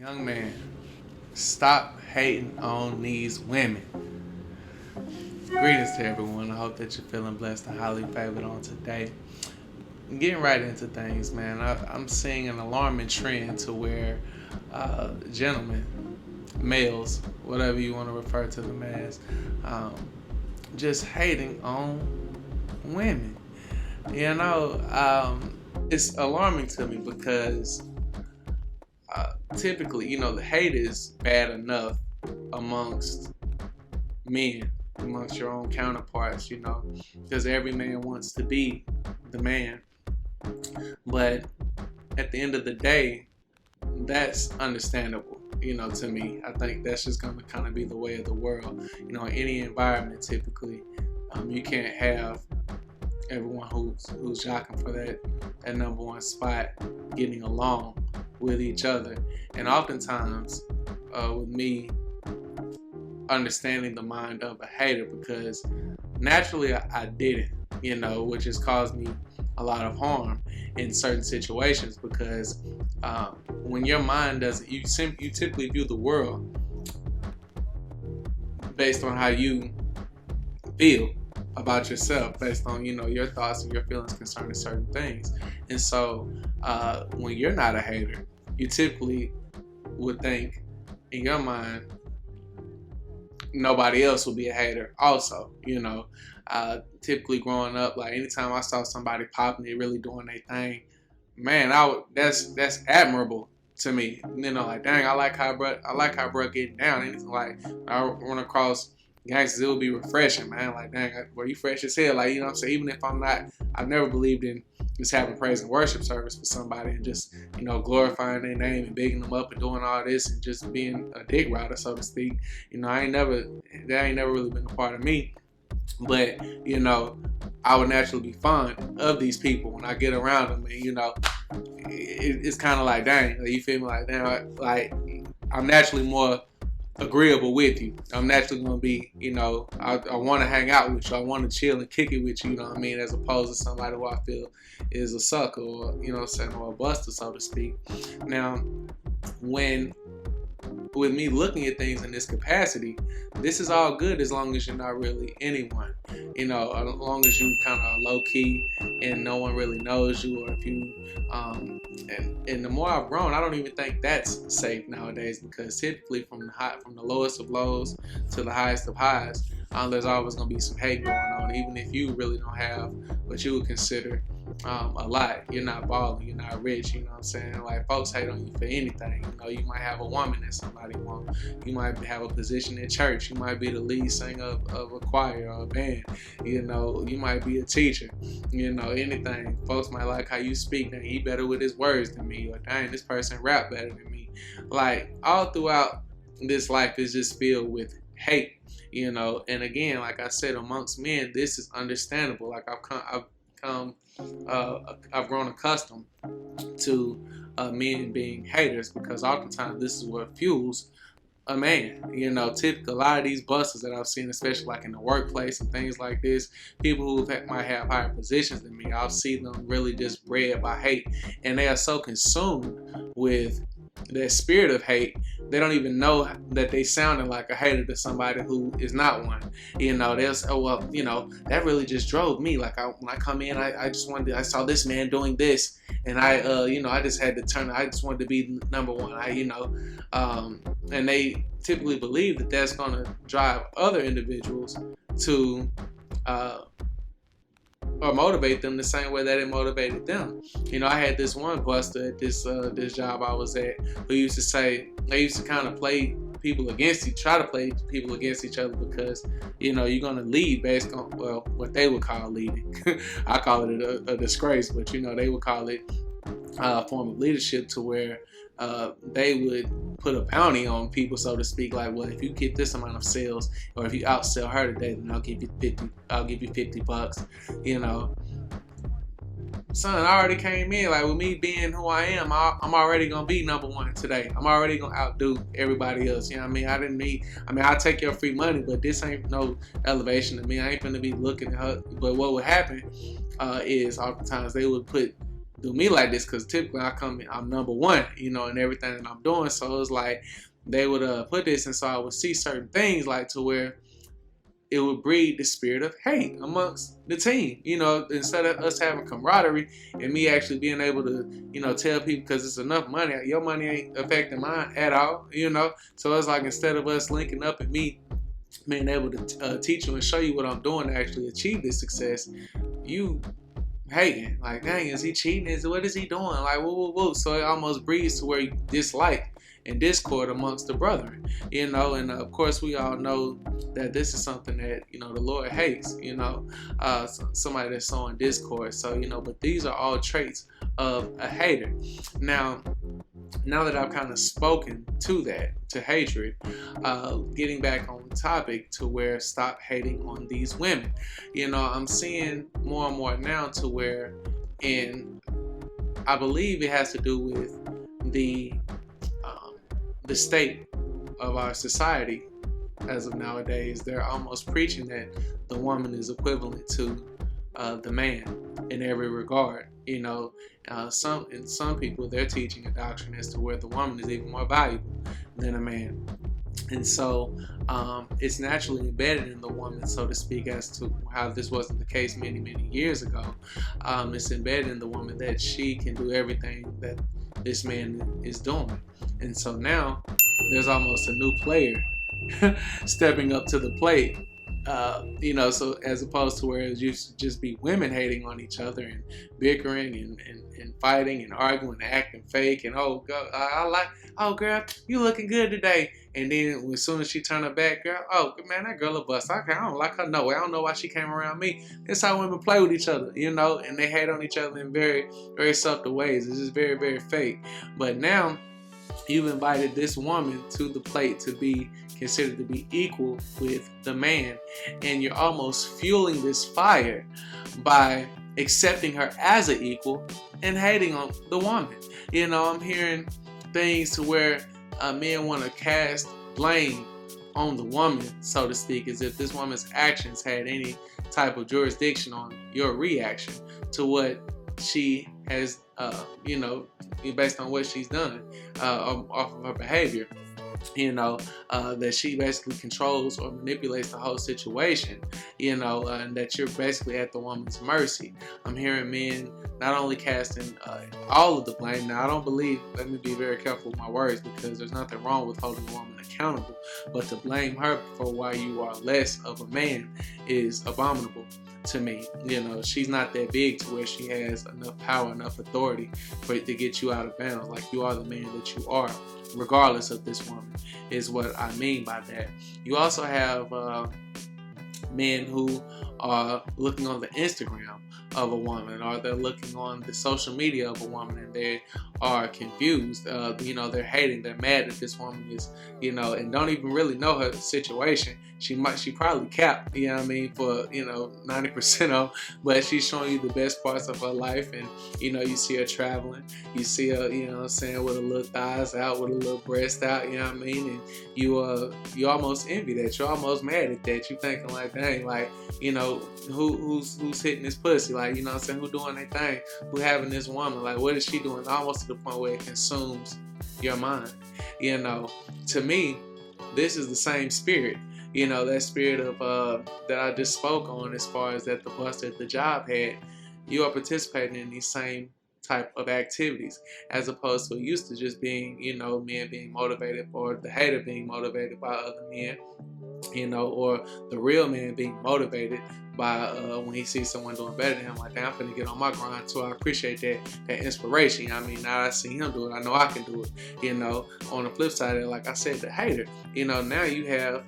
Young man, stop hating on these women. Greetings to everyone. I hope that you're feeling blessed and highly favored on today. Getting right into things, man. I'm seeing an alarming trend to where gentlemen, males, whatever you want to refer to them as, um, just hating on women. You know, it's alarming to me because typically, the hate is bad enough amongst men, amongst your own counterparts, because every man wants to be the man. But at the end of the day, that's understandable, to me. I think that's just going to kind of be the way of the world. In any environment, typically, you can't have everyone who's jockeying for that number one spot getting along with each other. And oftentimes, with me understanding the mind of a hater, because naturally I didn't, which has caused me a lot of harm in certain situations, because when your mind doesn't, you typically view the world based on how you feel about yourself, based on your thoughts and your feelings concerning certain things. And so when you're not a hater, you typically would think in your mind nobody else will be a hater also. Typically growing up, like anytime I saw somebody popping it, really doing their thing, man, that's admirable to me. Like, dang, I like how bro getting down. And it's like, I run across gangsters, it would be refreshing, man. Like, dang, bro, you fresh as hell. Like, what I'm saying? Even if I've never believed in just having praise and worship service for somebody and just, glorifying their name and bigging them up and doing all this and just being a dick rider, so to speak. That ain't never really been a part of me. But, I would naturally be fond of these people when I get around them. And, it's kind of like, dang, you feel me? Like, damn, like, I'm naturally more agreeable with you. I'm naturally going to be, I want to hang out with you. I want to chill and kick it with you, as opposed to somebody who I feel is a sucker or, or a buster, so to speak. Now, with me looking at things in this capacity, this is all good as long as you're not really anyone. As long as you kind of low key and no one really knows you, or if you and the more I've grown, I don't even think that's safe nowadays, because typically from the lowest of lows to the highest of highs, there's always going to be some hate going on, even if you really don't have what you would consider a lot. You're not balling, you're not rich, you know what I'm saying? Like, folks hate on you for anything. You might have a woman that somebody wants. You might have a position in church. You might be the lead singer of a choir or a band. You might be a teacher. Anything. Folks might like how you speak. Dang, he better with his words than me. Or dang, this person rap better than me. Like, all throughout this life is just filled with hate. And again, like I said, amongst men, this is understandable. Like, I've grown accustomed to men being haters, because oftentimes this is what fuels a man. Typically a lot of these busters that I've seen, especially like in the workplace and things like this, people who might have higher positions than me, I'll see them really just bred by hate, and they are so consumed with that spirit of hate, they don't even know that they sounded like a hater to somebody who is not one. They'll say, oh, well, that really just drove me. Like, when I come in, I saw this man doing this, and I just had to turn. I just wanted to be number one. And they typically believe that that's going to drive other individuals to or motivate them the same way that it motivated them. I had this one buster at this job I was at, who used to say, they used to kind of try to play people against each other, because you're going to lead based on, well, what they would call leading. I call it a disgrace, but they would call it a form of leadership, to where they would put a bounty on people, so to speak. Like, well, if you get this amount of sales, or if you outsell her today, then I'll give you $50. Son, I already came in, like, with me being who I am, I'm already gonna be number one today. I'm already gonna outdo everybody else. I'll take your free money, but this ain't no elevation to me. I ain't gonna be looking at her. But what would happen is oftentimes they would put do me like this, because typically I'm number one, in everything that I'm doing. So it's like they would put this, and so I would see certain things like to where it would breed the spirit of hate amongst the team. Instead of us having camaraderie and me actually being able to, tell people, because it's enough money, your money ain't affecting mine at all. So it's like, instead of us linking up and me being able to teach you and show you what I'm doing to actually achieve this success, you hating, like, dang, is he cheating? What is he doing? Like, woo, woo, woo. So it almost breeds to where you dislike and discord amongst the brethren, and of course we all know that this is something that the Lord hates, somebody that's sowing discord. So but these are all traits of a hater. Now that I've kind of spoken to hatred, getting back on topic to where stop hating on these women. I'm seeing more and more now to where, and I believe it has to do with the state of our society as of nowadays. They're almost preaching that the woman is equivalent to the man in every regard. Some people, they're teaching a doctrine as to where the woman is even more valuable than a man. And so it's naturally embedded in the woman, so to speak, as to how this wasn't the case many, many years ago. It's embedded in the woman that she can do everything that this man is doing. And so now there's almost a new player stepping up to the plate. So as opposed to where it used to just be women hating on each other and bickering and fighting and arguing and acting fake, and oh girl, you looking good today. And then as soon as she turned her back, girl, oh man, that girl a bust. I don't like her no way. I don't know why she came around me. That's how women play with each other, and they hate on each other in very, very subtle ways. It's just very, very fake. But now you've invited this woman to the plate to be considered to be equal with the man, and you're almost fueling this fire by accepting her as an equal and hating on the woman. I'm hearing things to where men want to cast blame on the woman, so to speak, as if this woman's actions had any type of jurisdiction on your reaction to what she has, based on what she's done, off of her behavior. That she basically controls or manipulates the whole situation, and that you're basically at the woman's mercy. I'm hearing men not only casting all of the blame. Now, I don't believe, let me be very careful with my words, because there's nothing wrong with holding a woman accountable, but to blame her for why you are less of a man is abominable to me. She's not that big to where she has enough power, enough authority for it to get you out of bounds. Like, you are the man that you are, regardless of this woman, is what I mean by that. You also have men who are looking on the Instagram of a woman, or they're looking on the social media of a woman, and they are confused. They're hating, they're mad that this woman is, and don't even really know her situation. She probably capped, for 90% of, but she's showing you the best parts of her life, and you see her traveling, you see her, with a little thighs out, with a little breast out, and you almost envy that. You're almost mad at that. You thinking like, dang, like, who's hitting this pussy, like, who doing their thing, who having this woman, like, what is she doing, almost to the point where it consumes your mind. To me, this is the same spirit. That spirit of that I just spoke on, as far as that the buster at the job had. You are participating in these same type of activities, as opposed to it used to just being, men being motivated, or the hater being motivated by other men, or the real man being motivated by when he sees someone doing better than him, like, I'm finna get on my grind too. I appreciate that inspiration. Now that I see him do it, I know I can do it. On the flip side of it, like I said, the hater, now you have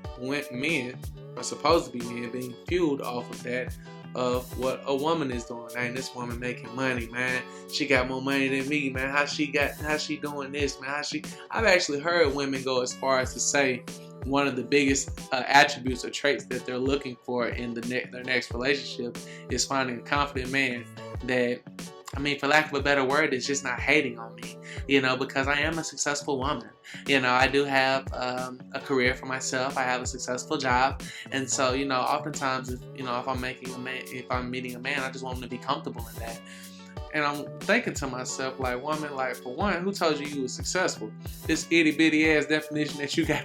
men, are supposed to be men, being fueled off of that, of what a woman is doing. Man, this woman making money, man. She got more money than me, man. How she doing this, man? I've actually heard women go as far as to say one of the biggest attributes or traits that they're looking for in their next relationship is finding a confident man that, for lack of a better word, is just not hating on me, because I am a successful woman. I do have a career for myself. I have a successful job. And so, oftentimes, if I'm meeting a man, I just want him to be comfortable in that. And I'm thinking to myself, like, woman, like, for one, who told you was successful? This itty bitty ass definition that you got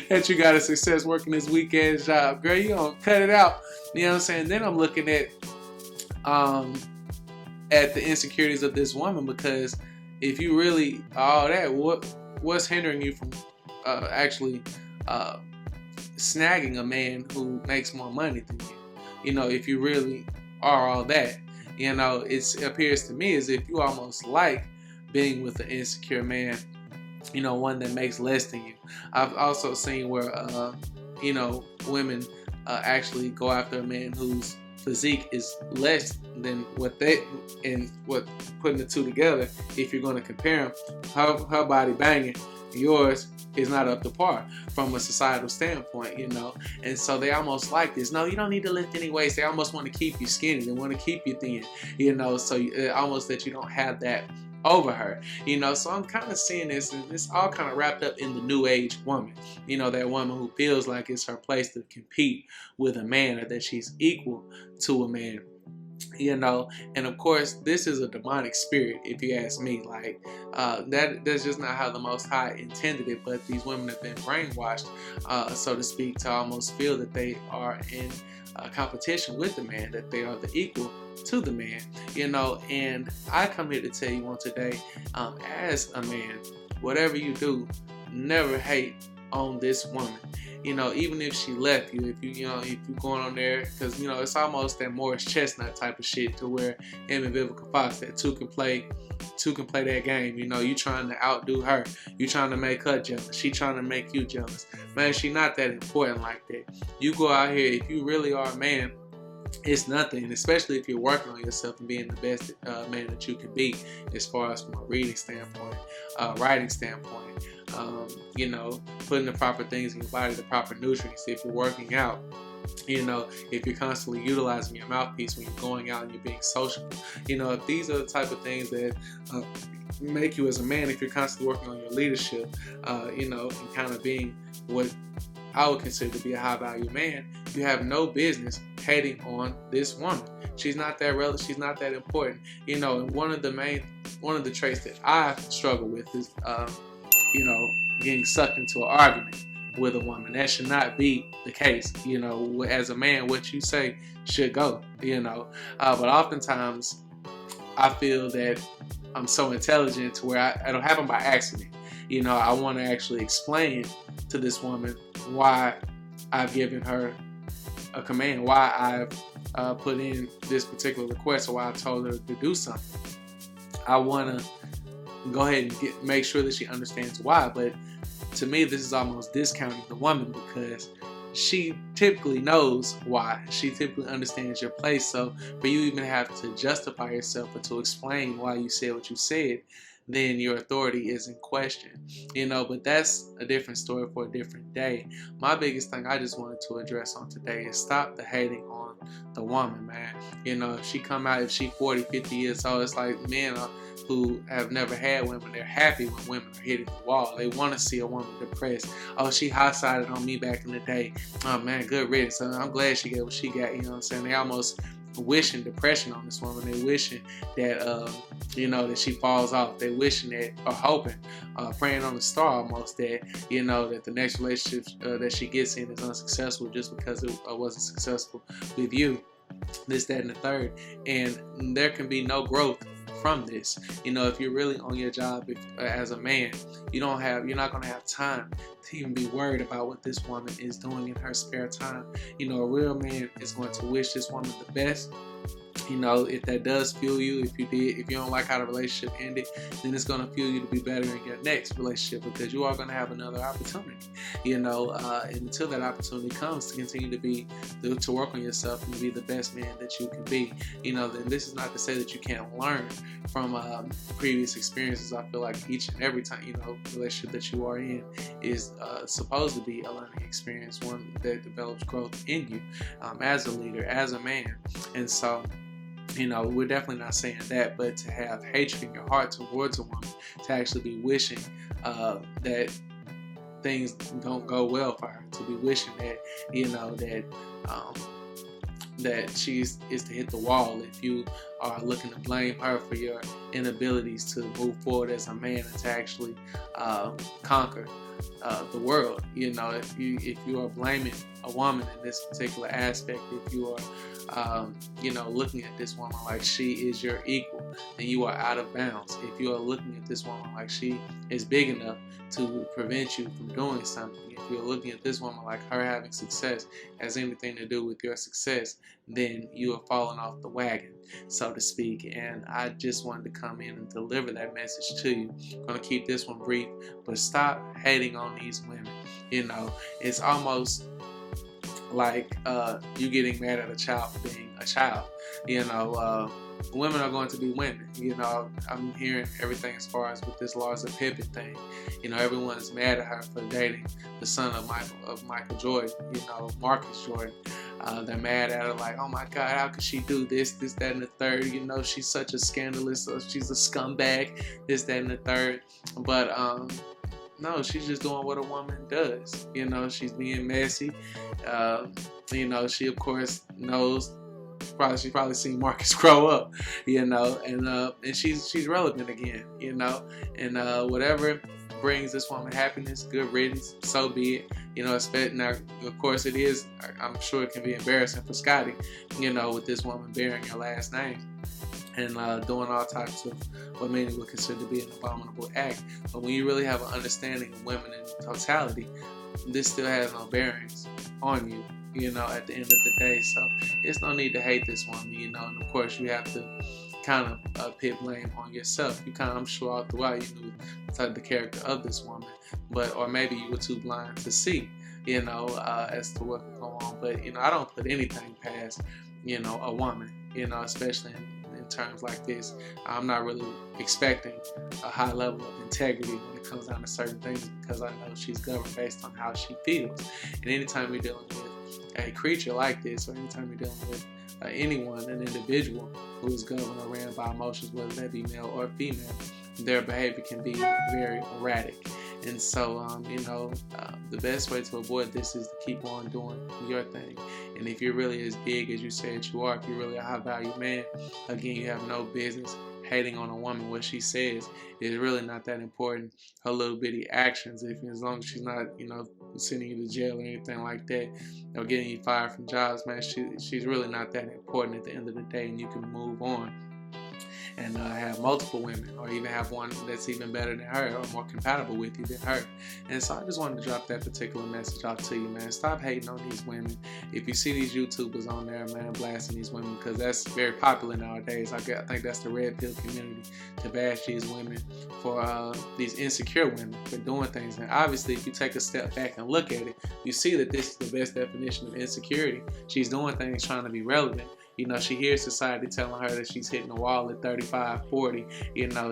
that you got a success working this weak ass job, girl, you gonna cut it out. You know what I'm saying? Then I'm looking at the insecurities of this woman, because if you really all that, what's hindering you from actually snagging a man who makes more money than you? You know, if you really are all that, you know, it appears to me as if you almost like being with an insecure man, you know, one that makes less than you. I've also seen where, you know, women actually go after a man whose physique is less than what they, and what, putting the two together, if you're going to compare them, her body banging, yours is not up to par from a societal standpoint, you know. And so they almost like this. No, you don't need to lift any weights. They almost want to keep you skinny. They want to keep you thin, you know, so almost that you don't have that over her, you know. So I'm kind of seeing this, and it's all kind of wrapped up in the new age woman, you know, that woman who feels like it's her place to compete with a man, or that she's equal to a man, you know. And of course, this is a demonic spirit, if you ask me. Like, that's just not how the Most High intended it. But these women have been brainwashed, so to speak, to almost feel that they are in competition with the man, that they are the equal to the man, you know. And I come here to tell you on today, as a man, whatever you do, never hate on this woman. You know, even if she left you, if you're going on there, because, you know, it's almost that Morris Chestnut type of shit, to where him and Vivica Fox, that two can play that game. You know, you trying to outdo her, you trying to make her jealous, she trying to make you jealous. Man, she not that important like that. You go out here, if you really are a man, it's nothing, especially if you're working on yourself and being the best man that you can be, as far as from a reading standpoint, writing standpoint, you know, putting the proper things in your body, the proper nutrients. If you're working out, you know, if you're constantly utilizing your mouthpiece when you're going out and you're being sociable, you know, if these are the type of things that make you as a man, if you're constantly working on your leadership, you know, and kind of being what I would consider to be a high value man, you have no business hating on this woman. She's not that relevant. She's not that important. You know, and one of the traits that I struggle with is, you know, getting sucked into an argument with a woman. That should not be the case. You know, as a man, what you say should go, you know. But oftentimes I feel that I'm so intelligent to where it'll happen by accident. You know, I want to actually explain to this woman why I've given her a command, why I've put in this particular request, or why I told her to do something. I want to go ahead and make sure that she understands why. But to me, this is almost discounting the woman, because she typically knows why. She typically understands your place. So for you even have to justify yourself or to explain why you said what you said, then your authority is in question, you know. But that's a different story for a different day. My biggest thing I just wanted to address on today is stop the hating on the woman, man. You know, if she come out, if she 40, 50 years old, it's like men who have never had women, they're happy when women are hitting the wall. They want to see a woman depressed. Oh, she hot-sided on me back in the day. Oh man, good riddance. So I'm glad she got what she got, you know what I'm saying? They almost wishing depression on this woman. They wishing that you know, that she falls off. They wishing that, or hoping, praying on the star almost, that, you know, that the next relationship that she gets in is unsuccessful just because it wasn't successful with you. This, that, and the third. And there can be no growth from this. You know, if you're really on your job, as a man, you're not going to have time to even be worried about what this woman is doing in her spare time. You know, a real man is going to wish this woman the best. You know, if that does fuel you, if you don't like how the relationship ended, then it's going to fuel you to be better in your next relationship, because you are going to have another opportunity, you know, and until that opportunity comes to continue to work on yourself and be the best man that you can be, you know. Then this is not to say that you can't learn from previous experiences. I feel like each and every time, you know, relationship that you are in is supposed to be a learning experience, one that develops growth in you as a leader, as a man. And so, you know, we're definitely not saying that, but to have hatred in your heart towards a woman, to actually be wishing that things don't go well for her, to be wishing that, you know, that that is to hit the wall, if you are looking to blame her for your inabilities to move forward as a man and to actually conquer the world. If you are blaming a woman in this particular aspect, if you are looking at this woman like she is your equal, then you are out of bounds. If you are looking at this woman like she is big enough to prevent you from doing something, if you're looking at this woman like her having success has anything to do with your success, then you are falling off the wagon, so to speak. And I just wanted to come in and deliver that message to you. I'm going to keep this one brief, but stop hating on these women. It's almost like you getting mad at a child for being a child. Women are going to be women. I'm hearing everything as far as with this Larsa Pippen thing. Everyone's mad at her for dating the son of Michael Jordan, Marcus Jordan. They're mad at her like, oh my God, how could she do this, that, and the third? She's such a scandalous, she's a scumbag, this, that, and the third. But no, she's just doing what a woman does. She's being messy. She of course knows. She probably seen Marcus grow up, and she's relevant again, and whatever brings this woman happiness, good riddance, so be it. Now, of course, it is. I'm sure it can be embarrassing for Scotty, with this woman bearing your last name and doing all types of what many would consider to be an abominable act. But when you really have an understanding of women in totality, this still has no bearings on you. At the end of the day, so it's no need to hate this woman, and of course you have to kind of pit blame on yourself. I'm sure all throughout you knew the character of this woman, or maybe you were too blind to see, as to what could go on. But I don't put anything past, a woman, especially in terms like this. I'm not really expecting a high level of integrity when it comes down to certain things, because I know she's governed based on how she feels. And anytime you're dealing with a creature like this, or anytime you're dealing with anyone, an individual who is governed or ran by emotions, whether that be male or female, their behavior can be very erratic. And so, the best way to avoid this is to keep on doing your thing. And if you're really as big as you said you are, if you're really a high value man, again, you have no business hating on a woman. What she says is really not that important. Her little bitty actions, as long as she's not, sending you to jail or anything like that, or getting you fired from jobs, man, she's really not that important at the end of the day, and you can move on and have multiple women, or even have one that's even better than her or more compatible with you than her. And so I just wanted to drop that particular message out to you, man. Stop hating on these women. If you see these YouTubers on there, man, blasting these women, because that's very popular nowadays. I think that's the red pill community, to bash these women for these insecure women for doing things. And obviously, if you take a step back and look at it, you see that this is the best definition of insecurity. She's doing things trying to be relevant. She hears society telling her that she's hitting the wall at 35, 40.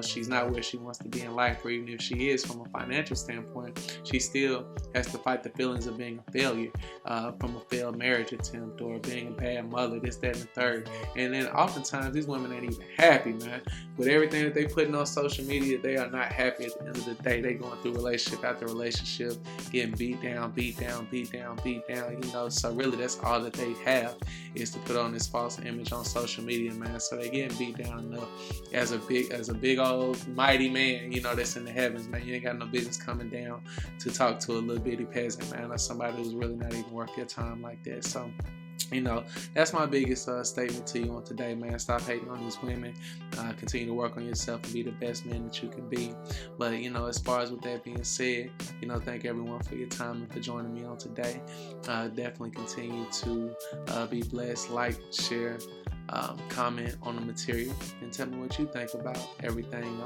She's not where she wants to be in life, or even if she is from a financial standpoint, she still has to fight the feelings of being a failure from a failed marriage attempt, or being a bad mother, this, that, and the third. And then oftentimes these women ain't even happy, man. With everything that they putting on social media, they are not happy at the end of the day. They going through relationship after relationship, getting beat down. So really that's all that they have, is to put on this false image on social media, man. So they getting beat down enough as a big old mighty man, that's in the heavens, man. You ain't got no business coming down to talk to a little bitty peasant, man, or somebody who's really not even worth your time like that. So that's my biggest statement to you on today, man. Stop hating on these women. Continue to work on yourself and be the best man that you can be. But, as far as with that being said, thank everyone for your time and for joining me on today. Definitely continue to be blessed. Like, share, comment on the material, and tell me what you think about everything.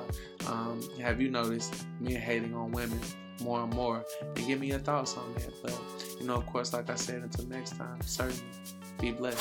Have you noticed men hating on women more and more? And give me your thoughts on that. But of course, like I said, until next time, certainly be blessed.